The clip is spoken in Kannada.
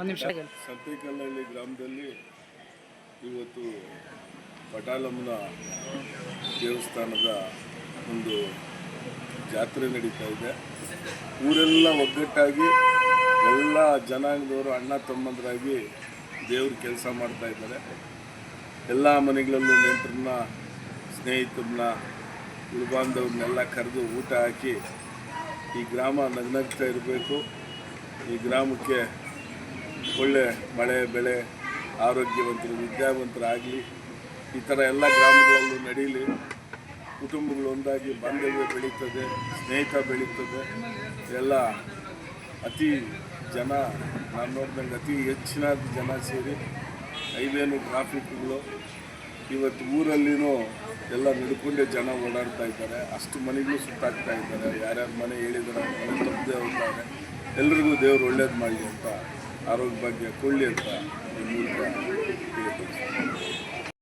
ಸಂತೆಕಲ್ಲಹಳ್ಳಿ ಗ್ರಾಮದಲ್ಲಿ ಇವತ್ತು ಪಟಾಲಮ್ಮನ ದೇವಸ್ಥಾನದ ಒಂದು ಜಾತ್ರೆ ನಡೀತಾ ಇದೆ. ಊರೆಲ್ಲ ಒಗ್ಗಟ್ಟಾಗಿ ಎಲ್ಲ ಜನಾಂಗದವರು ಅಣ್ಣ ತಮ್ಮಂದರಾಗಿ ದೇವ್ರ ಕೆಲಸ ಮಾಡ್ತಾ ಇದ್ದಾರೆ. ಎಲ್ಲ ಮನೆಗಳಲ್ಲೂ ನೆಂಟರನ್ನ, ಸ್ನೇಹಿತರನ್ನ, ಉಳ್ಬಾಂಧವ್ರನ್ನೆಲ್ಲ ಕರೆದು ಊಟ ಹಾಕಿ ಈ ಗ್ರಾಮ ನಗ್ನಗ್ತಾ ಇರಬೇಕು. ಈ ಗ್ರಾಮಕ್ಕೆ ಒಳ್ಳೆ ಮಳೆ ಬೆಳೆ, ಆರೋಗ್ಯವಂತರು, ವಿದ್ಯಾವಂತರಾಗಲಿ, ಈ ಥರ ಎಲ್ಲ ಗ್ರಾಮಗಳಲ್ಲೂ ನಡೀಲಿ. ಕುಟುಂಬಗಳು ಒಂದಾಗಿ ಬಾಂಧವ್ಯ ಬೆಳೀತದೆ, ಸ್ನೇಹಿತ ಬೆಳೀತದೆ. ಎಲ್ಲ ಅತಿ ಜನ, ನಾನು ನೋಡಿದಂಗೆ ಅತಿ ಹೆಚ್ಚಿನ ಜನ ಸೇರಿ ಹೈವೇನು ಟ್ರಾಫಿಕ್ಗಳು ಇವತ್ತು ಊರಲ್ಲಿನೂ ಎಲ್ಲ ನಡ್ಕೊಂಡೇ ಜನ ಓಡಾಡ್ತಾ ಇದ್ದಾರೆ. ಅಷ್ಟು ಮನೆಗಳು ಸುತ್ತಾಗ್ತಾ ಇದ್ದಾರೆ. ಯಾರ್ಯಾರು ಮನೆ ಹೇಳಿದಾರೆ ಮನೆ ತಪ್ಪದೆ ಹೋಗ್ತಾರೆ. ಎಲ್ರಿಗೂ ದೇವರು ಒಳ್ಳೇದು ಮಾಡಲಿ ಅಂತ, ಆರೋಗ್ಯ ಭಾಗ್ಯ ಕೊಡಲಿ ಅಂತ ಈ ಮೂಲಕ ತಿಳಿಸ್ತಾರೆ.